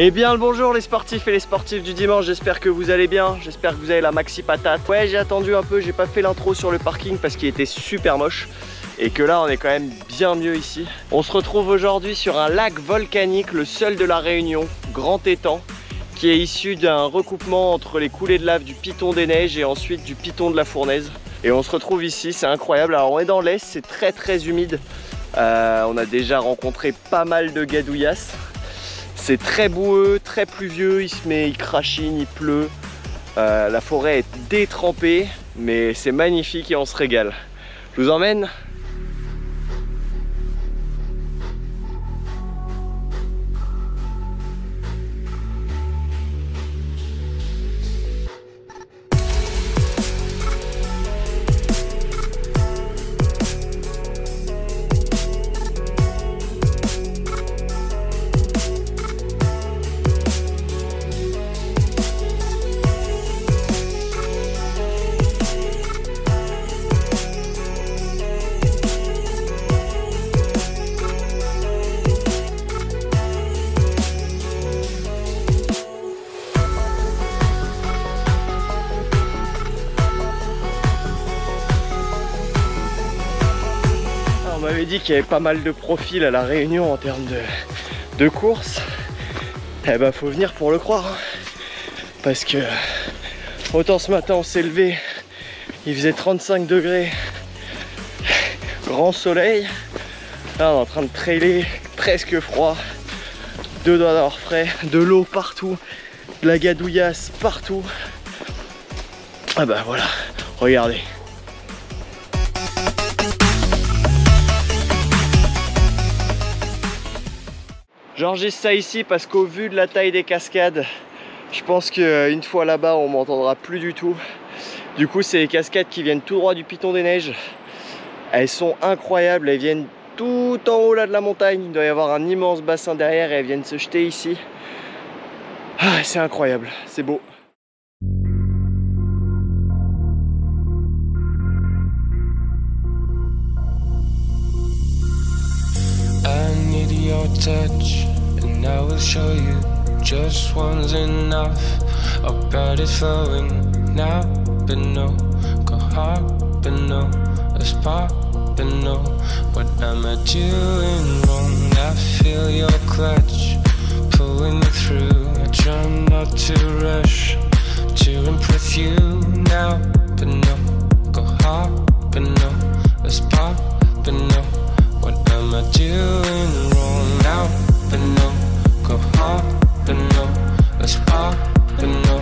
Eh bien le bonjour les sportifs et les sportifs du dimanche, j'espère que vous allez bien, j'espère que vous avez la maxi patate. Ouais, j'ai attendu un peu, j'ai pas fait l'intro sur le parking parce qu'il était super moche et que là on est quand même bien mieux ici. On se retrouve aujourd'hui sur un lac volcanique, le seul de la Réunion, Grand Étang, qui est issu d'un recoupement entre les coulées de lave du Piton des Neiges et ensuite du Piton de la Fournaise. Et on se retrouve ici, c'est incroyable. Alors on est dans l'est, c'est très humide, on a déjà rencontré pas mal de gadouillasses. C'est très boueux, très pluvieux, il crachine, il pleut. La forêt est détrempée, mais c'est magnifique et on se régale. Je vous emmène. On m'avait dit qu'il y avait pas mal de profils à la Réunion en termes de courses. Eh ben faut venir pour le croire, hein. Parce que autant ce matin on s'est levé, il faisait 35 degrés, grand soleil. Là on est en train de trailer, presque froid, deux doigts d'avoir frais, de l'eau partout, de la gadouillasse partout. Ah bah voilà, regardez. J'enregistre ça ici parce qu'au vu de la taille des cascades, je pense qu'une fois là-bas on m'entendra plus du tout. Du coup c'est les cascades qui viennent tout droit du Piton des Neiges. Elles sont incroyables, elles viennent tout en haut là de la montagne. Il doit y avoir un immense bassin derrière et elles viennent se jeter ici. Ah, c'est incroyable, c'est beau. Touch, and I will show you just one's enough. Our blood is flowing now, but no, go hard, but no, let's pop, but no. What am I doing wrong? I feel your clutch pulling me through. I try not to rush to impress you now, but no, go hard, but no, let's pop, but no. What am I doing wrong now? But no, go hard, but no, let's pop, but no.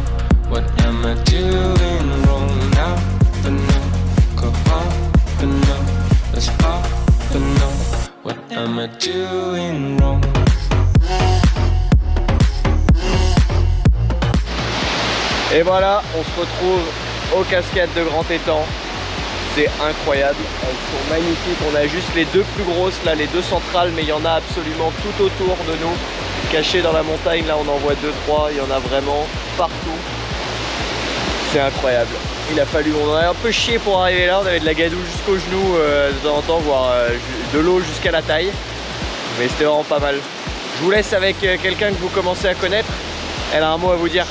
What am I doing wrong now? But no, go hard, but no, let's pop, but no. What am I doing wrong? Et voilà, on se retrouve aux cascades de Grand Étang. C'est incroyable, elles sont magnifiques. On a juste les deux plus grosses, là les deux centrales, mais il y en a absolument tout autour de nous, cachées dans la montagne. Là on en voit 2-3, il y en a vraiment partout. C'est incroyable. Il a fallu, on a un peu chié pour arriver là, on avait de la gadoue jusqu'aux genoux de temps en temps, voire de l'eau jusqu'à la taille. Mais c'était vraiment pas mal. Je vous laisse avec quelqu'un que vous commencez à connaître. Elle a un mot à vous dire.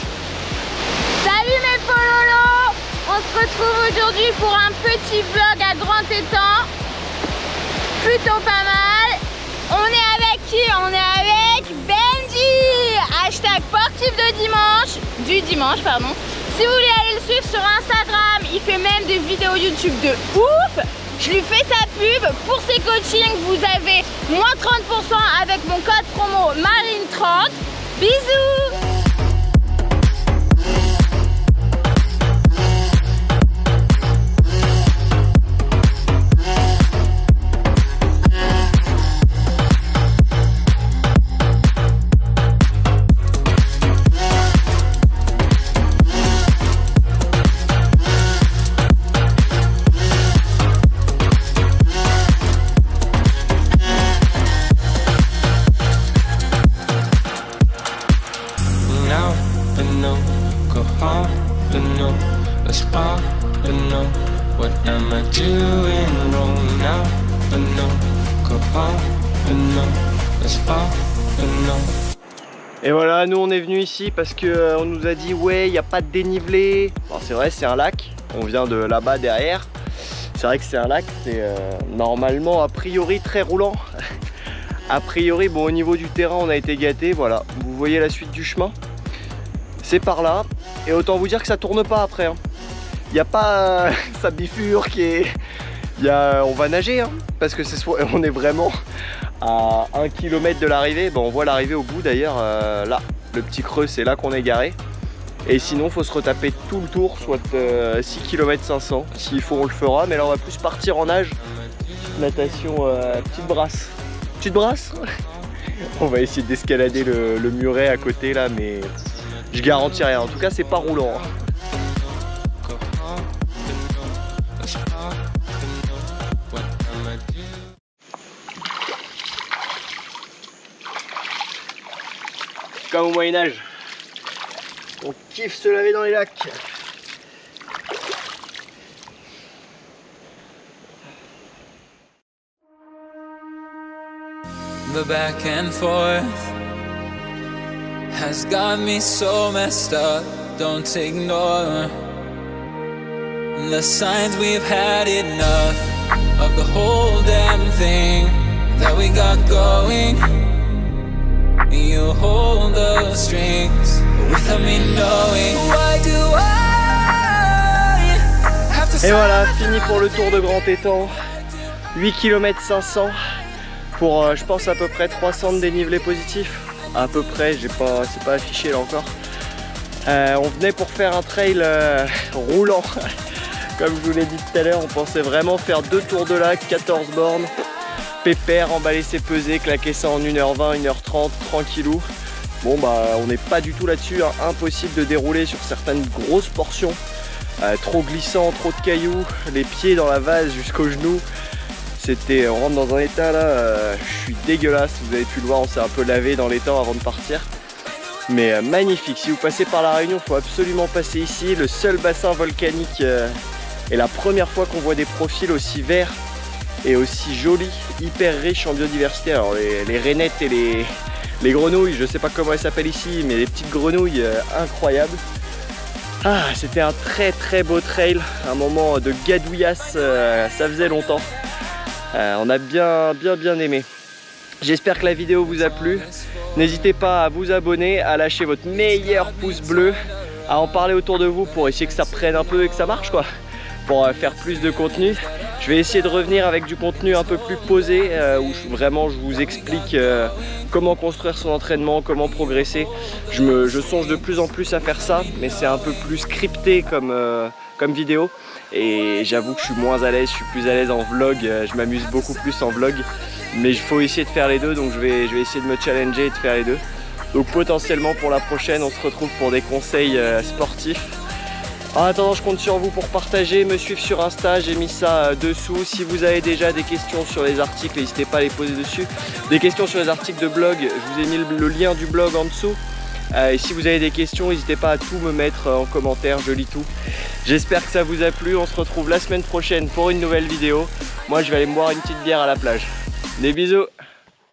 Salut mes pololos! On se retrouve aujourd'hui pour un petit vlog à Grand Étang. Plutôt pas mal. On est avec qui? On est avec Benji. Hashtag sportif du dimanche, pardon. Si vous voulez aller le suivre sur Instagram, il fait même des vidéos YouTube de ouf. Je lui fais sa pub. Pour ses coachings, vous avez moins 30% avec mon code promo Marine30. Bisous! Et voilà, nous on est venu ici parce que on nous a dit ouais, il n'y a pas de dénivelé. Alors c'est vrai, c'est un lac, on vient de là-bas derrière. C'est vrai que c'est un lac, c'est normalement a priori très roulant. A priori, bon, au niveau du terrain on a été gâté, voilà. Vous voyez la suite du chemin, c'est par là. Et autant vous dire que ça tourne pas après, hein. Il n'y a pas ça bifurque et on va nager, hein, parce que on est vraiment à 1 km de l'arrivée. Bon, on voit l'arrivée au bout d'ailleurs, là, le petit creux, c'est là qu'on est garé. Et sinon, faut se retaper tout le tour, soit 6 km 500. S'il faut, on le fera, mais là, on va plus partir en nage. Natation petite brasse. Petite brasse. On va essayer d'escalader le muret à côté là, mais je garantis rien. En tout cas, c'est pas roulant, hein. Comme au Moyen-Âge, on kiffe se laver dans les lacs. The back and forth has got me so messed up. Don't ignore the signs. We've had enough of the whole damn thing that we got going. You hold the strings without me knowing. Why do I have to? Et voilà, fini pour le tour de Grand Étang. 8 km 500 pour je pense à peu près 300 de dénivelé positif. À peu près, c'est pas affiché là encore. On venait pour faire un trail roulant. Comme je vous l'ai dit tout à l'heure, on pensait vraiment faire 2 tours de lac, 14 bornes. Pépère, emballer ses pesées, claquer ça en 1h20, 1h30, tranquillou. Bon bah on n'est pas du tout là-dessus, hein. Impossible de dérouler sur certaines grosses portions. Trop glissant, trop de cailloux, les pieds dans la vase jusqu'aux genoux. On rentre dans un état là, je suis dégueulasse, vous avez pu le voir, on s'est un peu lavé dans l'étang avant de partir. Mais magnifique, si vous passez par la Réunion, il faut absolument passer ici. Le seul bassin volcanique et la première fois qu'on voit des profils aussi verts et aussi jolis, hyper riches en biodiversité. Alors les rainettes et les grenouilles, je sais pas comment elles s'appellent ici, mais les petites grenouilles incroyables. Ah, c'était un très beau trail, un moment de gadouillasse, ça faisait longtemps. On a bien aimé. J'espère que la vidéo vous a plu. N'hésitez pas à vous abonner, à lâcher votre meilleur pouce bleu, à en parler autour de vous pour essayer que ça prenne un peu et que ça marche quoi. Pour faire plus de contenu. Je vais essayer de revenir avec du contenu un peu plus posé où vraiment je vous explique comment construire son entraînement, comment progresser. Je songe de plus en plus à faire ça, mais c'est un peu plus scripté comme vidéo. Et j'avoue que je suis moins à l'aise, je suis plus à l'aise en vlog, je m'amuse beaucoup plus en vlog. Mais il faut essayer de faire les deux, donc je vais essayer de me challenger et de faire les deux. Donc potentiellement pour la prochaine, on se retrouve pour des conseils sportifs. En attendant, je compte sur vous pour partager, me suivre sur Insta, j'ai mis ça dessous. Si vous avez déjà des questions sur les articles, n'hésitez pas à les poser dessus. Des questions sur les articles de blog, je vous ai mis le lien du blog en dessous. Et si vous avez des questions, n'hésitez pas à tout me mettre en commentaire, je lis tout. J'espère que ça vous a plu, on se retrouve la semaine prochaine pour une nouvelle vidéo. Moi je vais aller me boire une petite bière à la plage. Des bisous!